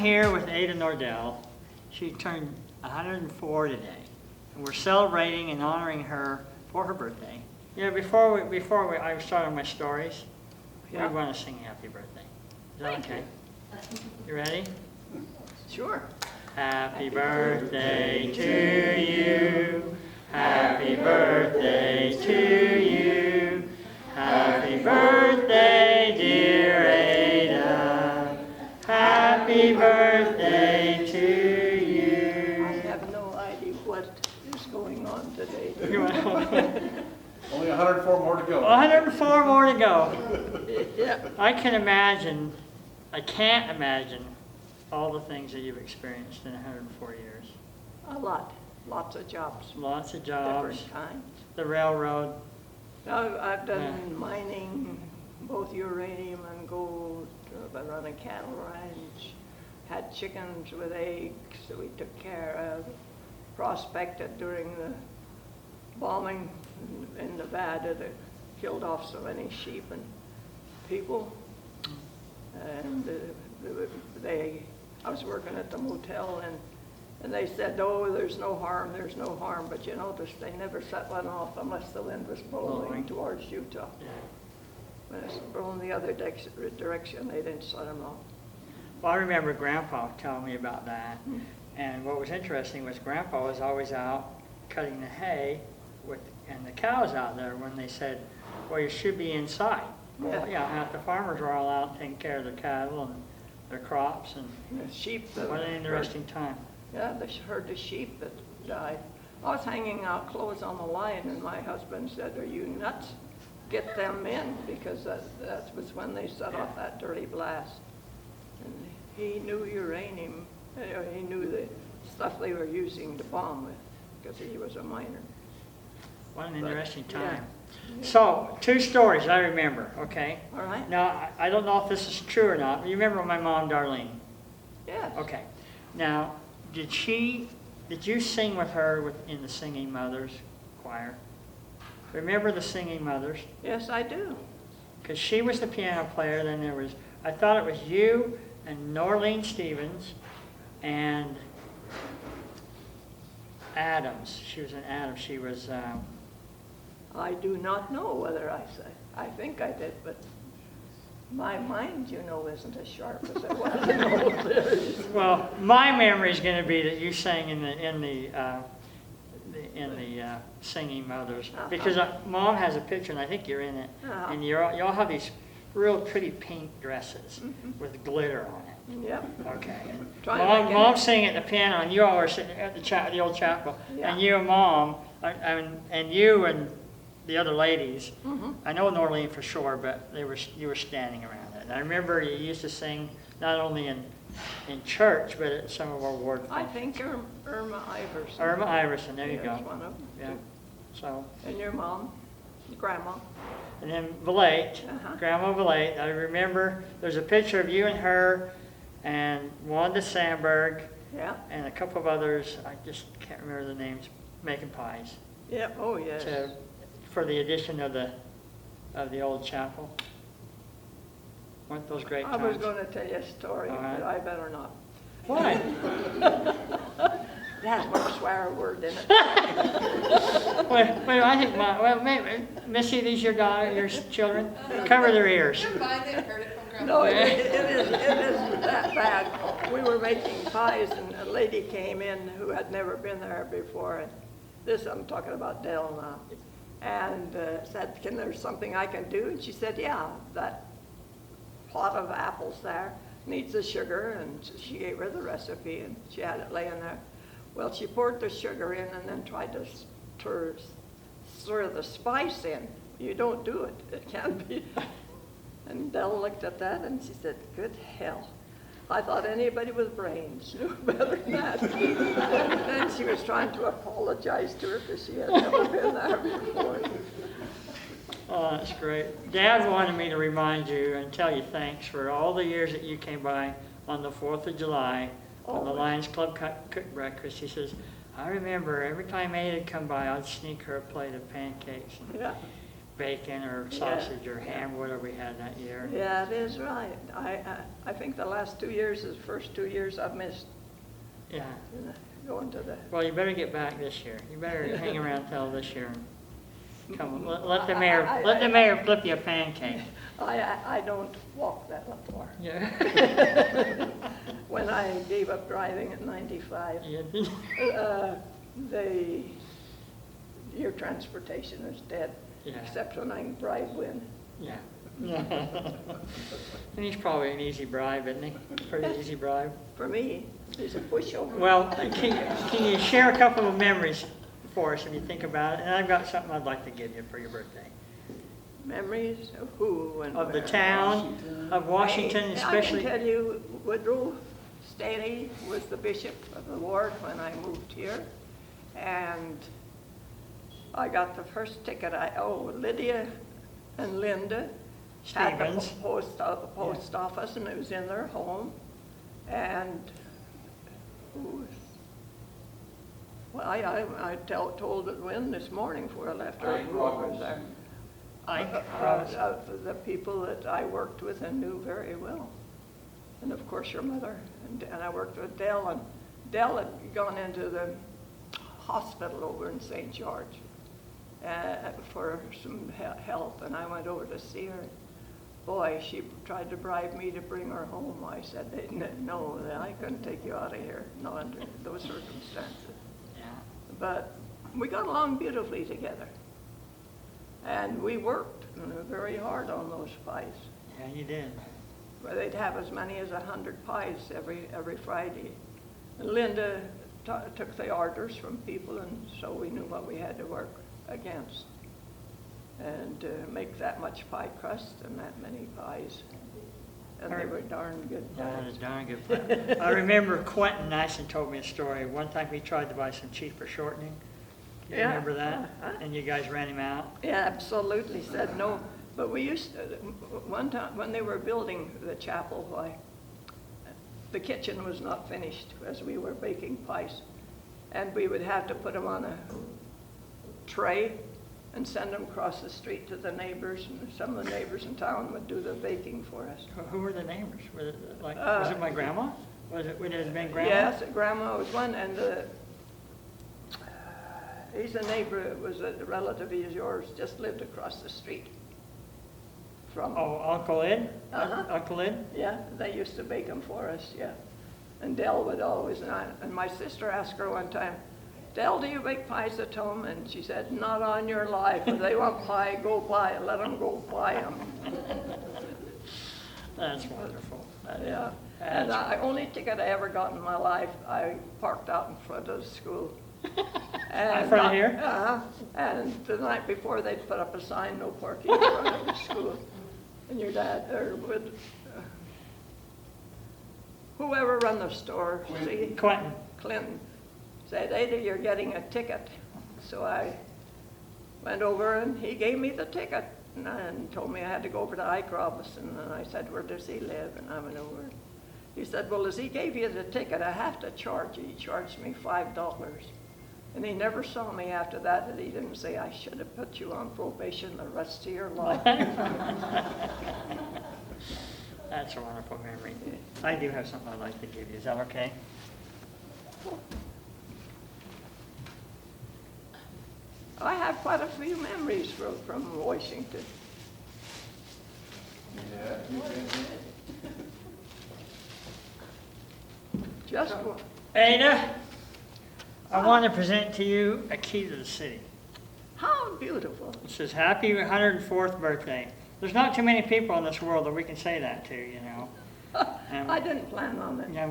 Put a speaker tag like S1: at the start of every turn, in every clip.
S1: here with Ada Nordell. She turned 104 today, and we're celebrating and honoring her for her birthday. You know, before I start on my stories, we want to sing happy birthday. Is that okay? You ready?
S2: Sure.
S1: Happy birthday to you. Happy birthday to you. Happy birthday, dear Ada. Happy birthday to you.
S2: I have no idea what is going on today.
S3: Only 104 more to go.
S1: 104 more to go.
S2: Yeah.
S1: I can't imagine all the things that you've experienced in 104 years.
S2: A lot. Lots of jobs.
S1: Lots of jobs.
S2: Different kinds.
S1: The railroad.
S2: I've done mining, both uranium and gold. I've run a cattle ranch. Had chickens with eggs that we took care of. Prospected during the bombing in Nevada that killed off so many sheep and people. And I was working at the motel, and they said, oh, there's no harm. But you notice they never set one off unless the wind was blowing towards Utah. When it's blowing the other direction, they didn't set them off.
S1: Well, I remember Grandpa telling me about that. And what was interesting was Grandpa was always out cutting the hay and the cows out there when they said, well, you should be inside. Well, half the farmers were all out taking care of their cattle and their crops. And
S2: the sheep.
S1: What an interesting time.
S2: Yeah, they heard the sheep that died. I was hanging out clothes on the line, and my husband said, are you nuts? Get them in, because that was when they set off that dirty blast. And he knew uranium. He knew the stuff they were using to bomb with, because he was a miner.
S1: What an interesting time.
S2: Yeah.
S1: So, two stories I remember, okay?
S2: All right.
S1: Now, I don't know if this is true or not. You remember my mom, Darlene?
S2: Yes.
S1: Okay. Now, did you sing with her in the Singing Mothers choir? Remember the Singing Mothers?
S2: Yes, I do.
S1: Because she was the piano player, then there was, I thought it was you and Norlene Stevens and Adams. She was an Adams. She was...
S2: I do not know whether I think I did, but my mind, isn't as sharp as it was in those days.
S1: Well, my memory is going to be that you sang in the Singing Mothers, because Mom has a picture, and I think you're in it, and you all have these real pretty pink dresses with glitter on it.
S2: Yep.
S1: Okay. Mom's singing at the piano, and you all are sitting at the old chapel, and you and Mom, and you and the other ladies. I know Norlene for sure, but you were standing around it. And I remember you used to sing not only in church, but at some of our ward functions.
S2: I think Irma Iverson.
S1: Irma Iverson, there you go.
S2: One of them.
S1: Yeah. So.
S2: And your mom, grandma.
S1: And then Valette, Grandma Valette. I remember there's a picture of you and her, and Wanda Sandberg, and a couple of others. I just can't remember the names. Making pies.
S2: Yep. Oh yes.
S1: For the addition of the old chapel. Weren't those great times?
S2: I was going to tell you a story, but I better not.
S1: Why?
S2: It has one swear word in it.
S1: Wait, I think maybe, Missy, these your children? Cover their ears.
S4: They're fine, they've heard it from Grandma.
S2: No, it isn't that bad. We were making pies, and a lady came in who had never been there before. And I'm talking about Dell now. And said, there's something I can do? And she said, yeah, that pot of apples there needs the sugar. And she gave her the recipe, and she had it laying there. Well, she poured the sugar in and then tried to stir the spice in. You don't do it. It can't be. And Dell looked at that, and she said, good hell. I thought anybody with brains knew better than that. And then she was trying to apologize to her because she had never been there before.
S1: Oh, that's great. Dad wanted me to remind you and tell you thanks for all the years that you came by on the 4th of July on the Lions Club cook breakfast. He says, I remember every time Ada would come by, I'd sneak her a plate of pancakes. bacon or sausage or ham, whatever we had that year.
S2: Yeah, it is right. I think the last 2 years is the first 2 years I've missed
S1: Yeah.
S2: going to the,
S1: Well, you better get back this year. You better hang around till this year. Come, let the mayor flip you a pancake.
S2: I don't walk that far.
S1: Yeah.
S2: When I gave up driving at 95,
S1: Yeah.
S2: your transportation is dead,
S1: Yeah.
S2: except when I can bribe Win.
S1: Yeah. And he's probably an easy bribe, isn't he? Pretty easy bribe.
S2: For me, it's a pushover.
S1: Well, can you share a couple of memories for us if you think about it? And I've got something I'd like to give you for your birthday.
S2: Memories of who and
S1: Of the
S2: where?
S1: town, of Washington especially.
S2: I can tell you, Woodrow Staley was the bishop of the ward when I moved here. And I got the first ticket. Lydia and Linda had the
S1: Stevens.
S2: post office, and it was in their home. And well, I told it Win this morning before I left. Her was there. The people that I worked with and knew very well. And of course your mother. And I worked with Dell, and Dell had gone into the hospital over in St. George for some help, and I went over to see her. Boy, she tried to bribe me to bring her home. I said, no, I couldn't take you out of here, not under those circumstances.
S1: Yeah.
S2: But we got along beautifully together. And we worked very hard on those pies.
S1: Yeah, you did.
S2: Where they'd have as many as 100 pies every Friday. And Linda took the orders from people, and so we knew what we had to work against. And make that much pie crust and that many pies. And they were darn good
S1: Yeah, it
S2: pies.
S1: was darn good. I remember Quentin Nyson told me a story. One time he tried to buy some cheaper shortening. You
S2: Yeah.
S1: remember that?
S2: Uh-huh.
S1: And you guys ran him out?
S2: Yeah, absolutely, said no. But we used to, one time, when they were building the chapel, the kitchen was not finished as we were baking pies. And we would have to put them on a tray and send them across the street to the neighbors. And some of the neighbors in town would do the baking for us.
S1: Who were the neighbors? Was it my grandma? Would it have been grandma?
S2: Yes, Grandma was one, and he's a neighbor, was a relative of yours, just lived across the street from.
S1: Oh, Uncle Ed?
S2: Uh-huh.
S1: Uncle Ed?
S2: Yeah, they used to bake them for us, yeah. And Dell would always, and my sister asked her one time, Dell, do you bake pies at home? And she said, not on your life. If they want pie, go buy it. Let them go buy them.
S1: That's wonderful.
S2: Yeah. And the only ticket I ever got in my life, I parked out in front of the school.
S1: In front of here?
S2: Uh-huh. And the night before, they'd put up a sign, no parking in front of the school. And your dad, or would, whoever run the store, see? Clinton. Said, Ada, you're getting a ticket. So I went over and he gave me the ticket and told me I had to go over to Ike Robinson. And I said, where does he live? And I went over. He said, well, as he gave you the ticket, I have to charge you. He charged me $5. And he never saw me after that, and he didn't say, I should have put you on probation the rest of your life.
S1: That's a wonderful memory. I do have something I'd like to give you. Is that okay?
S2: I have quite a few memories from Washington.
S3: Yeah, you can.
S2: Just one.
S1: Ada, I want to present to you a key to the city.
S2: How beautiful.
S1: It says, happy 104th birthday. There's not too many people in this world that we can say that to, you know.
S2: I didn't plan on it.
S1: Yeah,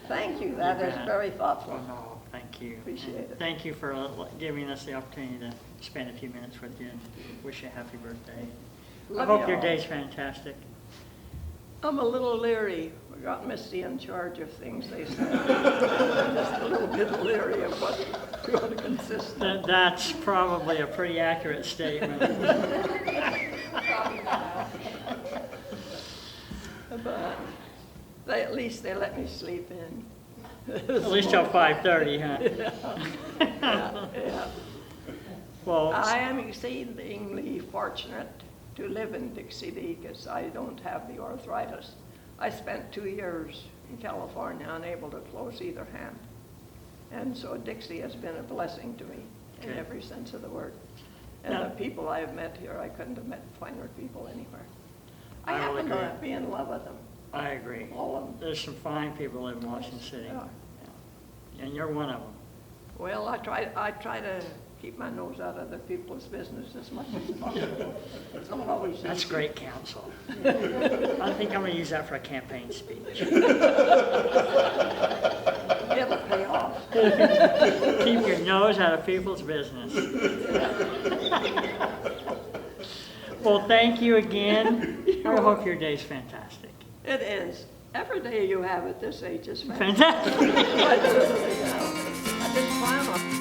S2: Thank you. That is very thoughtful.
S1: no, thank you.
S2: Appreciate it.
S1: Thank you for giving us the opportunity to spend a few minutes with you and wish you a happy birthday. I
S2: Love
S1: hope
S2: you
S1: your
S2: all.
S1: day's fantastic.
S2: I'm a little leery. We got Misty in charge of things, they said. Just a little bit leery of what it's going to consist of.
S1: That's probably a pretty accurate statement.
S2: But at least they let me sleep in.
S1: At least till 5:30, huh?
S2: Yeah.
S1: Well,
S2: I am exceedingly fortunate to live in Dixie because I don't have the arthritis. I spent 2 years in California unable to close either hand. And so Dixie has been a blessing to me in
S1: Okay.
S2: every sense of the word. And
S1: Now-
S2: the people I have met here, I couldn't have met finer people anywhere. I
S1: I will
S2: happen to
S1: agree.
S2: be in love with them,
S1: I agree.
S2: all of them.
S1: There's some fine people in Washington City,
S2: Yeah.
S1: and you're one of them.
S2: Well, I try to keep my nose out of other people's business as much as possible. It's not always easy.
S1: That's great counsel. I think I'm gonna use that for a campaign speech.
S2: It'll pay off.
S1: Keep your nose out of people's business. Well, thank you again. I hope your day's fantastic.
S2: It is. Every day you have at this age is fantastic.
S1: Fantastic.
S2: I just plan on